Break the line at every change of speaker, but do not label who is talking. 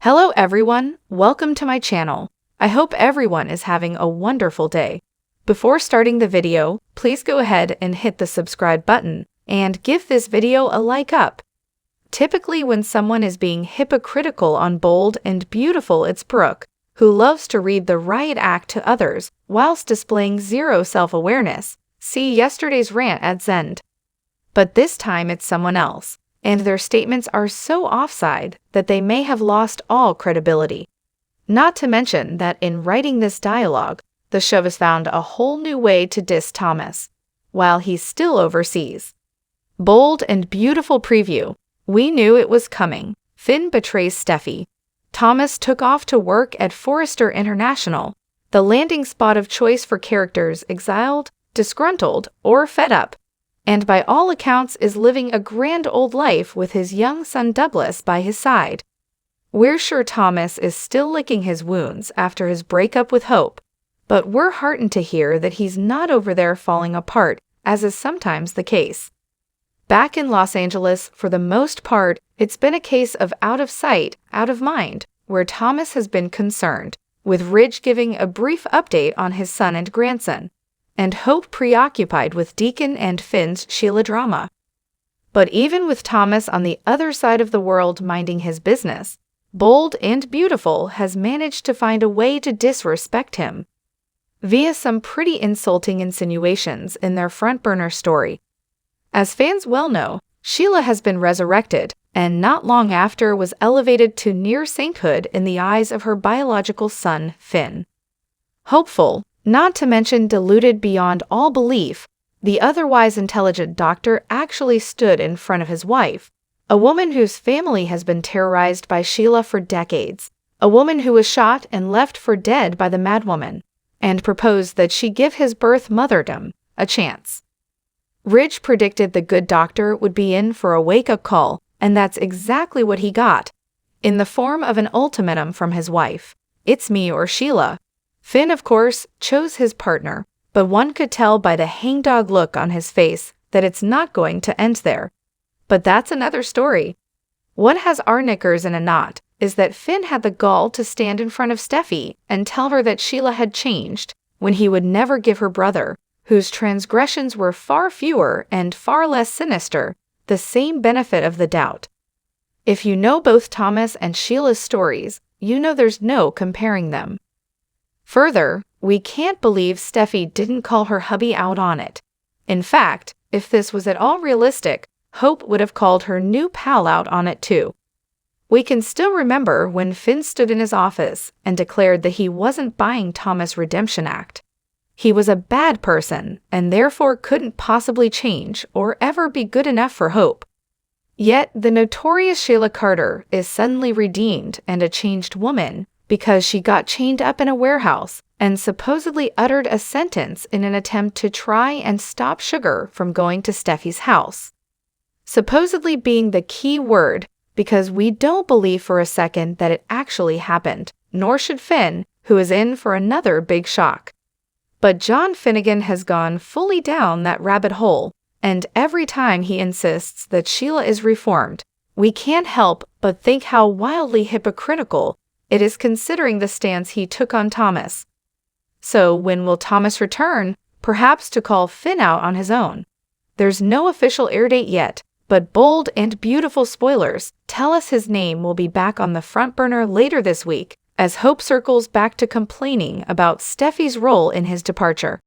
Hello everyone, welcome to my channel. I hope everyone is having a wonderful day. Before starting the video, please go ahead and hit the subscribe button and give this video a like up. Typically when someone is being hypocritical on Bold and Beautiful, it's Brooke, who loves to read the riot act to others whilst displaying zero self-awareness. See yesterday's rant at Zend. But this time it's someone else, and their statements are so offside that they may have lost all credibility. Not to mention that in writing this dialogue, the show has found a whole new way to diss Thomas, while he's still overseas. Bold and Beautiful preview. We knew it was coming. Finn betrays Steffi. Thomas took off to work at Forrester International, the landing spot of choice for characters exiled, disgruntled, or fed up, and by all accounts is living a grand old life with his young son Douglas by his side. We're sure Thomas is still licking his wounds after his breakup with Hope, but we're heartened to hear that he's not over there falling apart, as is sometimes the case. Back in Los Angeles, for the most part, it's been a case of out of sight, out of mind, where Thomas has been concerned, with Ridge giving a brief update on his son and grandson, and Hope preoccupied with Deacon and Finn's Sheila drama. But even with Thomas on the other side of the world minding his business, Bold and Beautiful has managed to find a way to disrespect him via some pretty insulting insinuations in their front burner story. As fans well know, Sheila has been resurrected, and not long after was elevated to near sainthood in the eyes of her biological son, Finn. Hopeful, not to mention deluded beyond all belief, the otherwise intelligent doctor actually stood in front of his wife, a woman whose family has been terrorized by Sheila for decades, a woman who was shot and left for dead by the madwoman, and proposed that she give his birth motherdom a chance. Ridge predicted the good doctor would be in for a wake-up call, and that's exactly what he got, in the form of an ultimatum from his wife. It's me or Sheila. Finn, of course, chose his partner, but one could tell by the hangdog look on his face that it's not going to end there. But that's another story. What has our knickers in a knot is that Finn had the gall to stand in front of Steffi and tell her that Sheila had changed when he would never give her brother, whose transgressions were far fewer and far less sinister, the same benefit of the doubt. If you know both Thomas and Sheila's stories, you know there's no comparing them. Further, we can't believe Steffi didn't call her hubby out on it. In fact, if this was at all realistic, Hope would have called her new pal out on it too. We can still remember when Finn stood in his office and declared that he wasn't buying Thomas' redemption act. He was a bad person and therefore couldn't possibly change or ever be good enough for Hope. Yet the notorious Sheila Carter is suddenly redeemed and a changed woman because she got chained up in a warehouse and supposedly uttered a sentence in an attempt to try and stop Sugar from going to Steffi's house. Supposedly being the key word, because we don't believe for a second that it actually happened, nor should Finn, who is in for another big shock. But John Finnegan has gone fully down that rabbit hole, and every time he insists that Sheila is reformed, we can't help but think how wildly hypocritical it is considering the stance he took on Thomas. So when will Thomas return, perhaps to call Finn out on his own? There's no official air date yet, but Bold and Beautiful spoilers tell us his name will be back on the front burner later this week, as Hope circles back to complaining about Steffi's role in his departure.